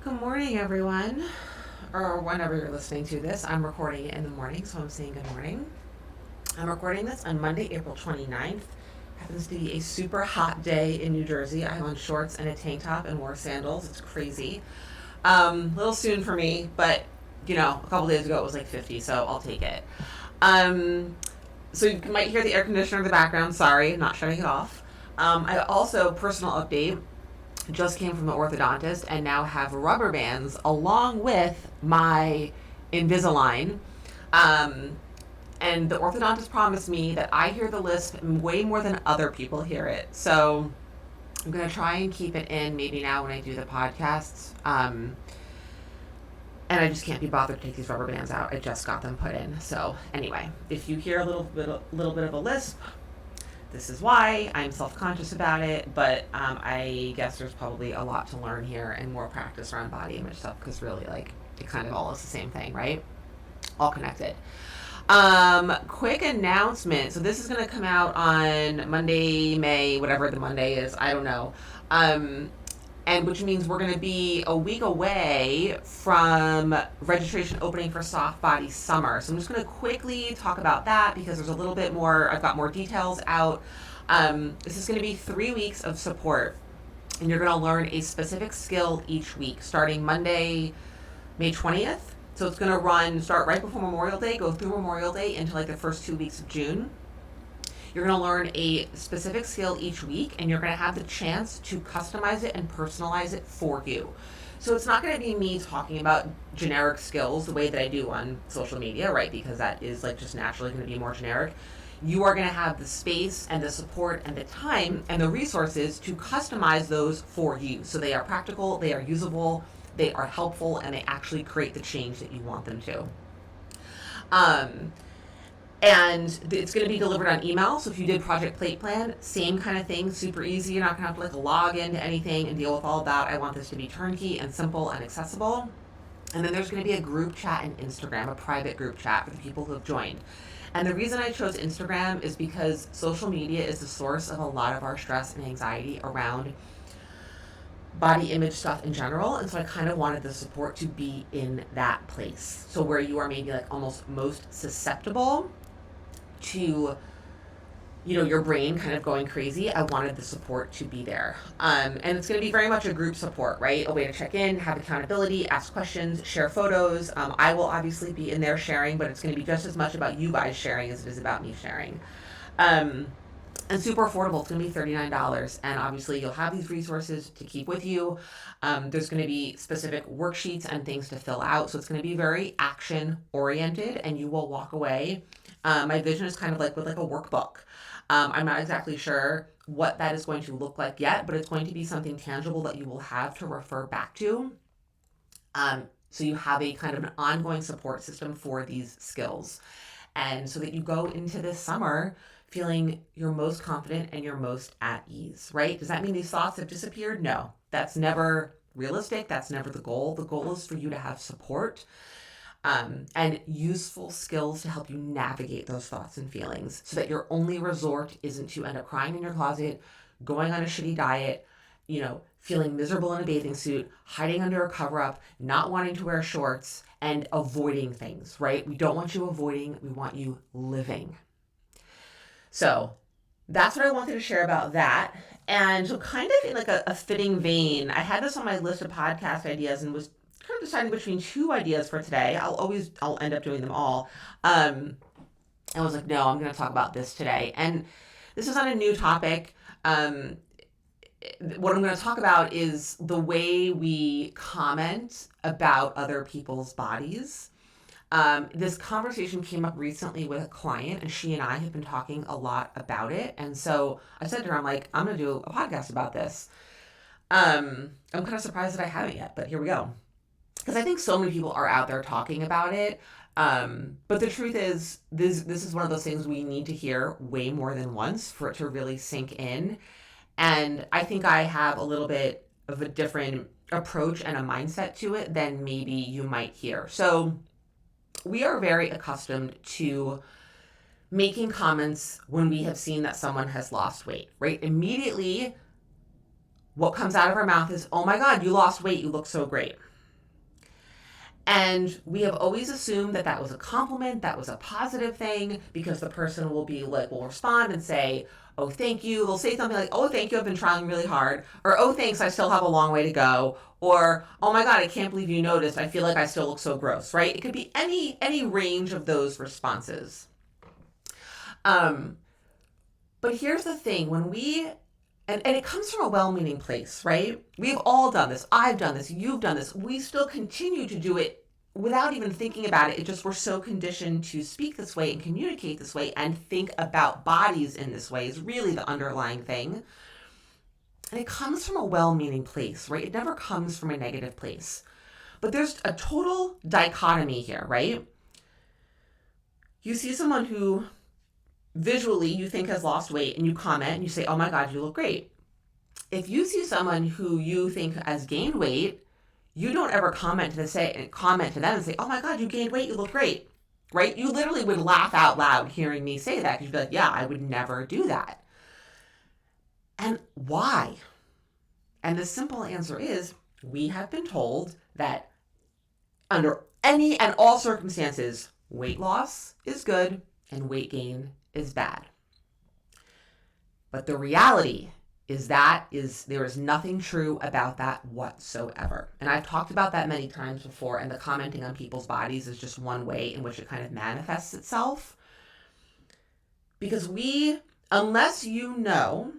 Good morning, everyone, or whenever you're listening to this. I'm recording it in the morning, so I'm saying good morning. I'm recording this on Monday, April 29th. Happens to be a super hot day in New Jersey. I have on shorts and a tank top and wore sandals. It's crazy. A little soon for me, but a couple days ago it was like 50, so I'll take it. Um, so you might hear the air conditioner in the background. Sorry, not shutting it off. I also, personal update, just came from the orthodontist and now have rubber bands along with my Invisalign. Um, and the orthodontist promised me that I hear the lisp way more than other people hear it. So I'm going to try and keep it in maybe now when I do the podcasts. And I just can't be bothered to take these rubber bands out. I just got them put in. So anyway, if you hear a little bit of a lisp, this is why. I'm self-conscious about it, but I guess there's probably a lot to learn here and more practice around body image stuff because really, it kind of all is the same thing, right? All connected. Quick announcement. So this is going to come out on Monday, May, whatever the Monday is. I don't know. And which means we're going to be a week away from registration opening for Soft Body Summer. So I'm just going to quickly talk about that because there's a little bit more, I've got more details out. This is going to be 3 weeks of support, and you're going to learn a specific skill each week starting Monday, May 20th. So it's going to start right before Memorial Day, go through Memorial Day into the first 2 weeks of June. You're going to learn a specific skill each week, and you're going to have the chance to customize it and personalize it for you. So it's not going to be me talking about generic skills the way that I do on social media, right? Because that is just naturally going to be more generic. You are going to have the space and the support and the time and the resources to customize those for you. So they are practical, they are usable, they are helpful, and they actually create the change that you want them to. And it's going to be delivered on email. So if you did Project Plate Plan, same kind of thing, super easy. You're not going to have to log into anything and deal with all of that. I want this to be turnkey and simple and accessible. And then there's going to be a group chat in Instagram, a private group chat for the people who have joined. And the reason I chose Instagram is because social media is the source of a lot of our stress and anxiety around body image stuff in general, and so I kind of wanted the support to be in that place. So where you are maybe almost most susceptible to your brain kind of going crazy, I wanted the support to be there. And it's going to be very much a group support, right? A way to check in, have accountability, ask questions, share photos. I will obviously be in there sharing, but it's going to be just as much about you guys sharing as it is about me sharing. And super affordable. It's going to be $39. And obviously you'll have these resources to keep with you. There's going to be specific worksheets and things to fill out. So it's going to be very action oriented, and you will walk away. My vision is kind of with a workbook. I'm not exactly sure what that is going to look like yet, but it's going to be something tangible that you will have to refer back to. So you have a kind of an ongoing support system for these skills. And so that you go into this summer feeling your most confident and your most at ease, right? Does that mean these thoughts have disappeared? No, that's never realistic. That's never the goal. The goal is for you to have support and useful skills to help you navigate those thoughts and feelings so that your only resort isn't to end up crying in your closet, going on a shitty diet, feeling miserable in a bathing suit, hiding under a cover-up, not wanting to wear shorts, and avoiding things, right? We don't want you avoiding, we want you living. So that's what I wanted to share about that. And so kind of in a fitting vein, I had this on my list of podcast ideas and was kind of deciding between two ideas for today. I'll end up doing them all. I was like, no, I'm going to talk about this today. And this is not a new topic. What I'm going to talk about is the way we comment about other people's bodies. This conversation came up recently with a client, and she and I have been talking a lot about it. And so I said to her, I'm going to do a podcast about this. I'm kind of surprised that I haven't yet, but here we go. Because I think so many people are out there talking about it. But the truth is, this is one of those things we need to hear way more than once for it to really sink in. And I think I have a little bit of a different approach and a mindset to it than maybe you might hear. So we are very accustomed to making comments when we have seen that someone has lost weight, right? Immediately, what comes out of our mouth is, oh my God, you lost weight, you look so great. And we have always assumed that that was a compliment, that was a positive thing, because the person will be like, will respond and say, oh, thank you. They'll say something like, oh, thank you, I've been trying really hard. Or, oh, thanks, I still have a long way to go. Or, oh my God, I can't believe you noticed. I feel like I still look so gross, right? It could be any range of those responses. But here's the thing, when we, and it comes from a well-meaning place, right? We've all done this. I've done this. You've done this. We still continue to do it without even thinking about it. It just, we're so conditioned to speak this way and communicate this way and think about bodies in this way is really the underlying thing. And it comes from a well-meaning place, right? It never comes from a negative place. But there's a total dichotomy here, right? You see someone who visually you think has lost weight and you comment and you say, oh my God, you look great. If you see someone who you think has gained weight, you don't ever comment to them and say, oh my God, you gained weight, you look great, right? You literally would laugh out loud hearing me say that, because you'd be like, yeah, I would never do that. And why? And the simple answer is, we have been told that under any and all circumstances, weight loss is good and weight gain is bad. But the reality is there is nothing true about that whatsoever. And I've talked about that many times before, and the commenting on people's bodies is just one way in which it kind of manifests itself. Because unless you know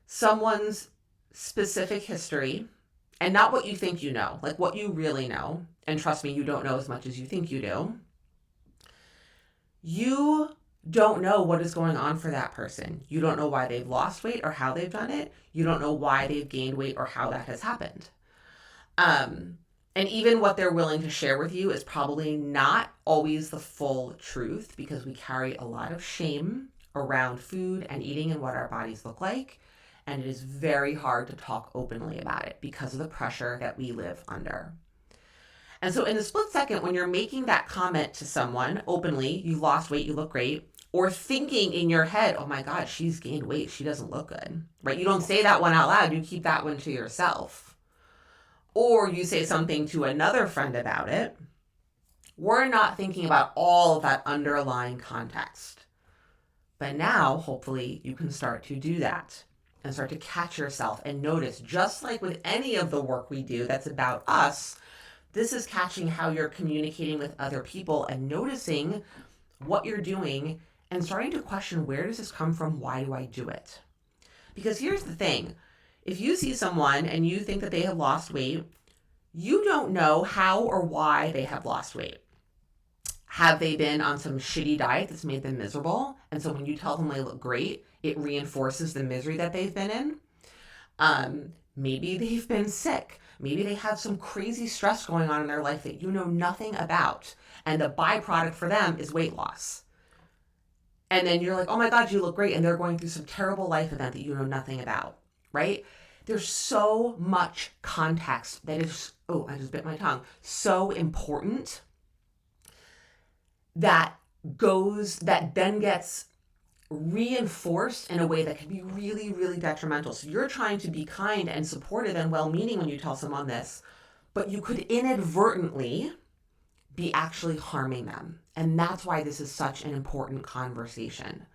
someone's specific history, and not what you think you know, like what you really know, and trust me, you don't know as much as you think you do, you don't know what is going on for that person. You don't know why they've lost weight or how they've done it. You don't know why they've gained weight or how that has happened. And even what they're willing to share with you is probably not always the full truth, because we carry a lot of shame around food and eating and what our bodies look like. And it is very hard to talk openly about it because of the pressure that we live under. And so in the split second, when you're making that comment to someone openly, you lost weight, you look great, or thinking in your head, oh my God, she's gained weight, she doesn't look good, right? You don't say that one out loud, you keep that one to yourself. Or you say something to another friend about it. We're not thinking about all of that underlying context. But now, hopefully, you can start to do that and start to catch yourself and notice, just like with any of the work we do that's about us, this is catching how you're communicating with other people and noticing what you're doing and starting to question, where does this come from? Why do I do it? Because here's the thing. If you see someone and you think that they have lost weight, you don't know how or why they have lost weight. Have they been on some shitty diet that's made them miserable? And so when you tell them they look great, it reinforces the misery that they've been in. Maybe they've been sick. Maybe they have some crazy stress going on in their life that you know nothing about. And the byproduct for them is weight loss. And then you're like, oh my God, you look great. And they're going through some terrible life event that you know nothing about, right? There's so much context that is, oh, I just bit my tongue, so important that then gets reinforced in a way that can be really, really detrimental. So you're trying to be kind and supportive and well-meaning when you tell someone this, but you could inadvertently be actually harming them. And that's why this is such an important conversation.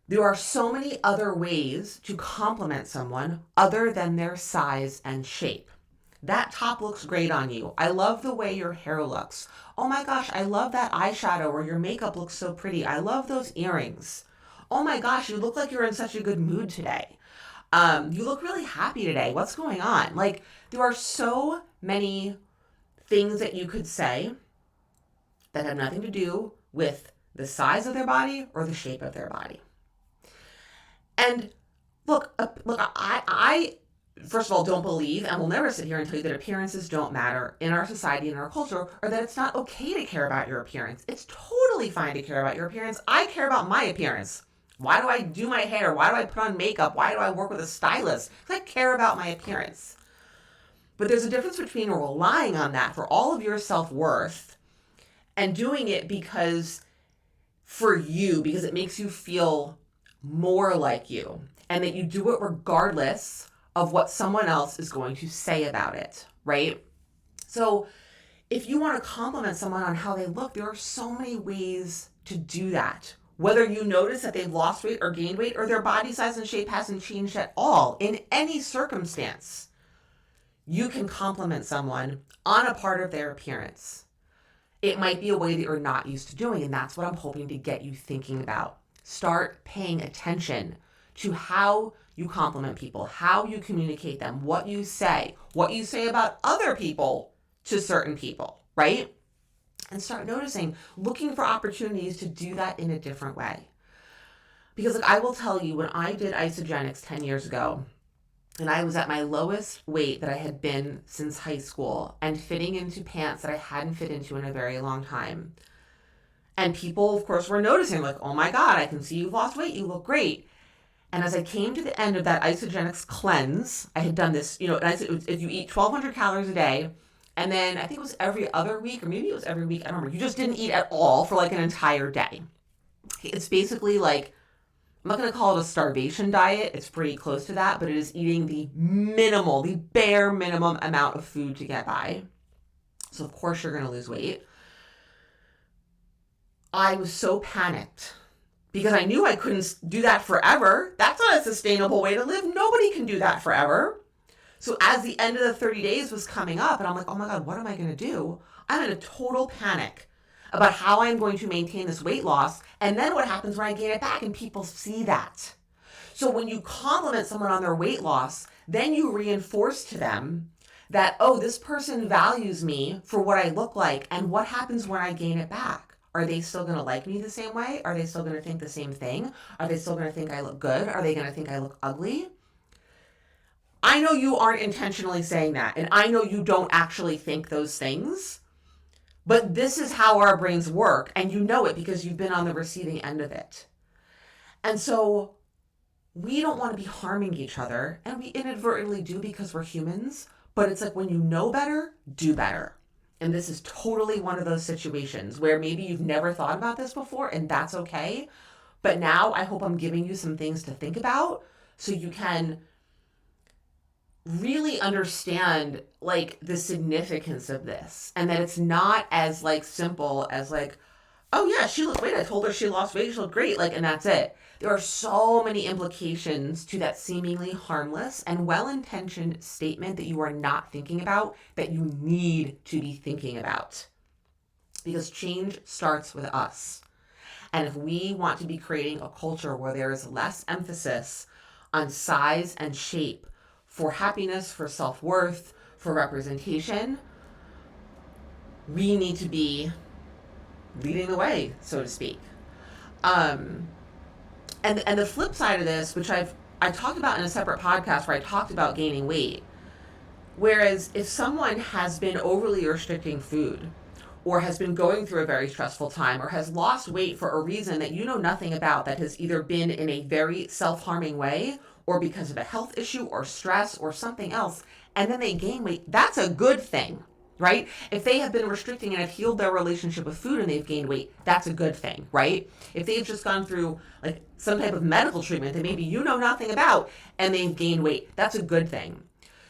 There are so many other ways to compliment someone other than their size and shape. That top looks great on you. I love the way your hair looks. Oh my gosh, I love that eyeshadow, or your makeup looks so pretty. I love those earrings. Oh my gosh, you look like you're in such a good mood today. You look really happy today. What's going on? Like, there are so many things that you could say that have nothing to do with the size of their body or the shape of their body. And look, I first of all, don't believe and will never sit here and tell you that appearances don't matter in our society and our culture, or that it's not okay to care about your appearance. It's totally fine to care about your appearance. I care about my appearance. Why do I do my hair? Why do I put on makeup? Why do I work with a stylist? Because I care about my appearance. But there's a difference between relying on that for all of your self-worth and doing it because it makes you feel more like you, and that you do it regardless of what someone else is going to say about it, right? So If you want to compliment someone on how they look, there are so many ways to do that. Whether you notice that they've lost weight or gained weight, or their body size and shape hasn't changed at all, in any circumstance, you can compliment someone on a part of their appearance. It might be a way that you're not used to doing, and that's what I'm hoping to get you thinking about. Start paying attention to how you compliment people, how you communicate them, what you say about other people to certain people, right? And start noticing, looking for opportunities to do that in a different way. Because like, I will tell you, when I did isogenics 10 years ago, and I was at my lowest weight that I had been since high school and fitting into pants that I hadn't fit into in a very long time. And people, of course, were noticing, like, oh my God, I can see you've lost weight. You look great. And as I came to the end of that isogenics cleanse, I had done this, you know, if you eat 1,200 calories a day, and then I think it was every other week, or maybe it was every week, I don't remember. You just didn't eat at all for like an entire day. It's basically like, I'm not going to call it a starvation diet. It's pretty close to that, but it is eating the bare minimum amount of food to get by. So of course you're going to lose weight. I was so panicked because I knew I couldn't do that forever. That's not a sustainable way to live. Nobody can do that forever. So as the end of the 30 days was coming up, and I'm like, oh my God, what am I going to do? I'm in a total panic about how I'm going to maintain this weight loss. And then what happens when I gain it back and people see that? So when you compliment someone on their weight loss, then you reinforce to them that, oh, this person values me for what I look like. And what happens when I gain it back? Are they still going to like me the same way? Are they still going to think the same thing? Are they still going to think I look good? Are they going to think I look ugly? I know you aren't intentionally saying that. And I know you don't actually think those things. But this is how our brains work, and you know it because you've been on the receiving end of it. And so we don't want to be harming each other, and we inadvertently do because we're humans, but it's like when you know better, do better. And this is totally one of those situations where maybe you've never thought about this before, and that's okay. But now I hope I'm giving you some things to think about so you can really understand like the significance of this, and that it's not as like simple as like, oh yeah, she looked great. I told her she lost weight. She looked great. Like, and that's it. There are so many implications to that seemingly harmless and well-intentioned statement that you are not thinking about that you need to be thinking about. Because change starts with us. And if we want to be creating a culture where there is less emphasis on size and shape, for happiness, for self-worth, for representation, we need to be leading the way, so to speak. And the flip side of this, which I talked about in a separate podcast where I talked about gaining weight, whereas if someone has been overly restricting food, or has been going through a very stressful time, or has lost weight for a reason that you know nothing about, that has either been in a very self-harming way, or because of a health issue or stress or something else, and then they gain weight, that's a good thing, right? If they have been restricting and have healed their relationship with food and they've gained weight, that's a good thing, right? If they've just gone through like some type of medical treatment that maybe you know nothing about and they've gained weight, that's a good thing.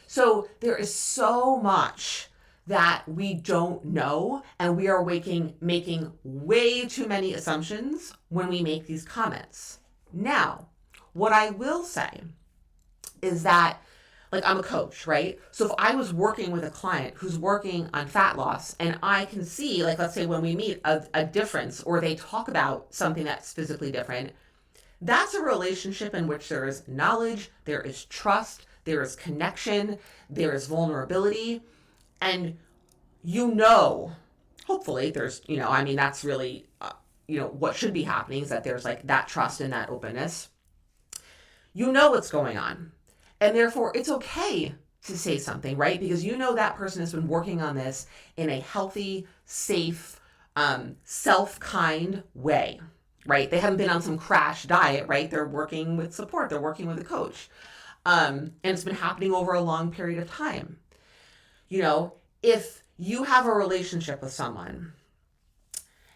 So there is so much that we don't know, and we are making way too many assumptions when we make these comments. Now, what I will say is that, like, I'm a coach, right? So if I was working with a client who's working on fat loss, and I can see, like, let's say when we meet a difference, or they talk about something that's physically different, that's a relationship in which there is knowledge, there is trust, there is connection, there is vulnerability, and hopefully there's, that's really, what should be happening is that there's like that trust and that openness. You know what's going on. And therefore, it's okay to say something, right? Because you know that person has been working on this in a healthy, safe, self-kind way, right? They haven't been on some crash diet, right? They're working with support. They're working with a coach. And it's been happening over a long period of time. If you have a relationship with someone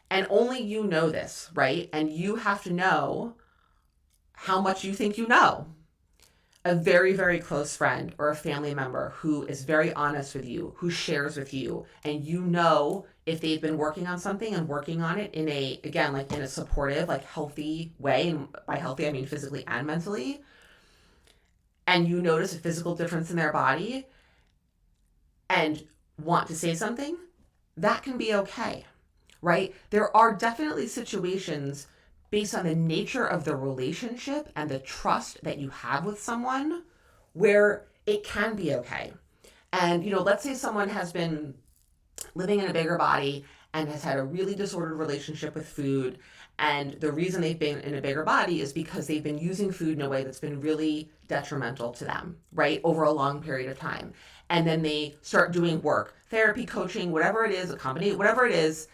and only you know this, right? And you have to know how much you think you know. a very, very close friend or a family member who is very honest with you, who shares with you, and you know if they've been working on something and working on it in a, again, like in a supportive, like healthy way, and by healthy, I mean physically and mentally, and you notice a physical difference in their body and want to say something, that can be okay, right? There are definitely situations based on the nature of the relationship and the trust that you have with someone where it can be okay. And, let's say someone has been living in a bigger body and has had a really disordered relationship with food. And the reason they've been in a bigger body is because they've been using food in a way that's been really detrimental to them, right? Over a long period of time. And then they start doing work, therapy, coaching, whatever it is, a company, whatever it is,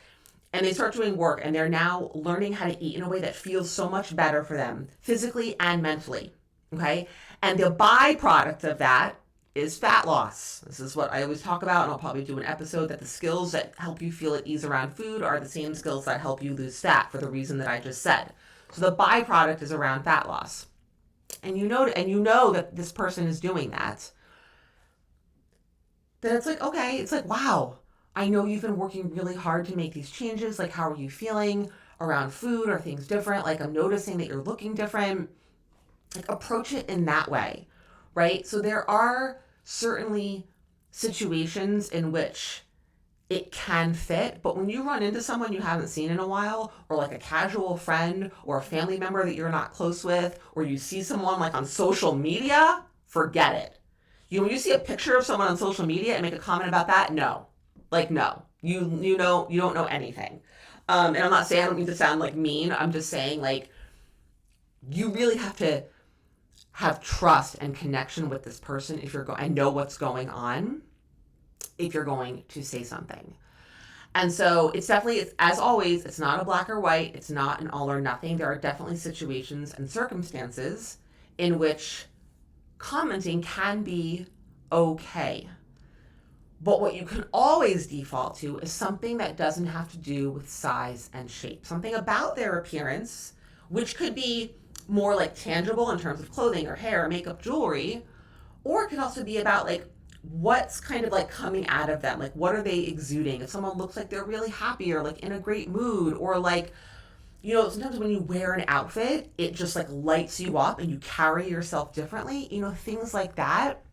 and they start doing work and they're now learning how to eat in a way that feels so much better for them physically and mentally. Okay. And the byproduct of that is fat loss. This is what I always talk about, and I'll probably do an episode that the skills that help you feel at ease around food are the same skills that help you lose fat for the reason that I just said. So the byproduct is around fat loss. And you know that this person is doing that. Then it's like, okay, it's like, wow, I know you've been working really hard to make these changes. Like, how are you feeling around food? Are things different? Like, I'm noticing that you're looking different. Like, approach it in that way, right? So there are certainly situations in which it can fit, but when you run into someone you haven't seen in a while, or like a casual friend or a family member that you're not close with, or you see someone like on social media, forget it. When you see a picture of someone on social media and make a comment about that, no. Like, no. You don't know anything. And I'm not saying, I don't mean to sound like mean. I'm just saying, like, you really have to have trust and connection with this person if you're going and know what's going on if you're going to say something. And so it's as always, it's not a black or white. It's not an all or nothing. There are definitely situations and circumstances in which commenting can be okay. But what you can always default to is something that doesn't have to do with size and shape. Something about their appearance, which could be more like tangible in terms of clothing or hair or makeup, jewelry, or it could also be about like what's kind of like coming out of them. Like, what are they exuding? If someone looks like they're really happy or like in a great mood, or like, sometimes when you wear an outfit, it just like lights you up and you carry yourself differently, things like that,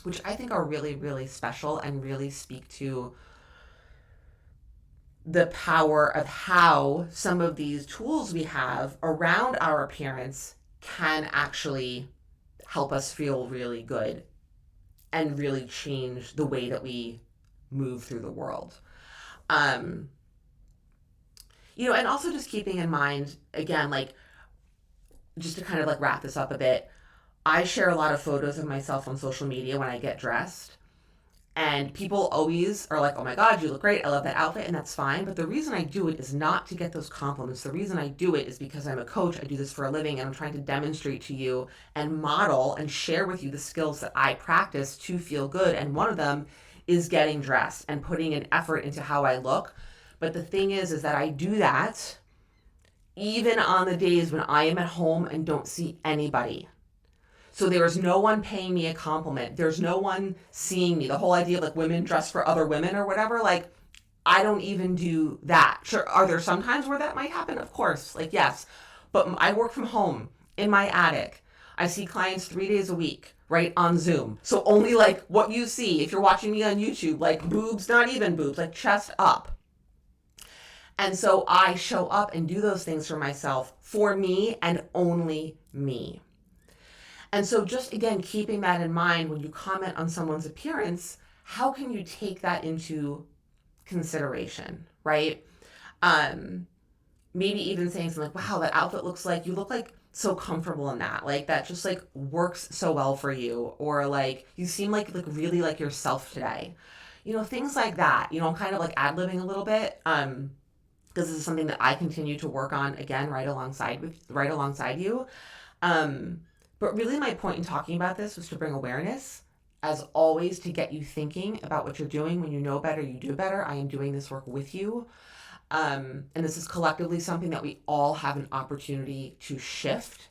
which I think are really, really special and really speak to the power of how some of these tools we have around our appearance can actually help us feel really good and really change the way that we move through the world. And also just keeping in mind, again, like, just to kind of like wrap this up a bit, I share a lot of photos of myself on social media when I get dressed. And people always are like, oh my God, you look great. I love that outfit. And that's fine. But the reason I do it is not to get those compliments. The reason I do it is because I'm a coach. I do this for a living, and I'm trying to demonstrate to you and model and share with you the skills that I practice to feel good. And one of them is getting dressed and putting an effort into how I look. But the thing is that I do that even on the days when I am at home and don't see anybody. So there is no one paying me a compliment. There's no one seeing me. The whole idea of like women dress for other women or whatever, like, I don't even do that. Sure, are there some times where that might happen? Of course, like, yes. But I work from home in my attic. I see clients 3 days a week, right, on Zoom. So only like what you see if you're watching me on YouTube, like boobs, not even boobs, like chest up. And so I show up and do those things for myself, for me and only me. And so just, again, keeping that in mind when you comment on someone's appearance, how can you take that into consideration, right? Maybe even saying something like, wow, that outfit you look like so comfortable in that. Like, that just like works so well for you. Or like, you seem like really like yourself today. Things like that. I'm kind of like ad-libbing a little bit. Because this is something that I continue to work on, again, right alongside you. But really my point in talking about this was to bring awareness, as always, to get you thinking about what you're doing. When you know better, you do better. I am doing this work with you. And this is collectively something that we all have an opportunity to shift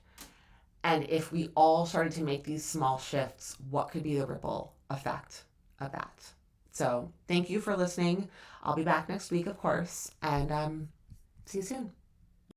And if we all started to make these small shifts, what could be the ripple effect of that? So thank you for listening. I'll be back next week, of course, and see you soon.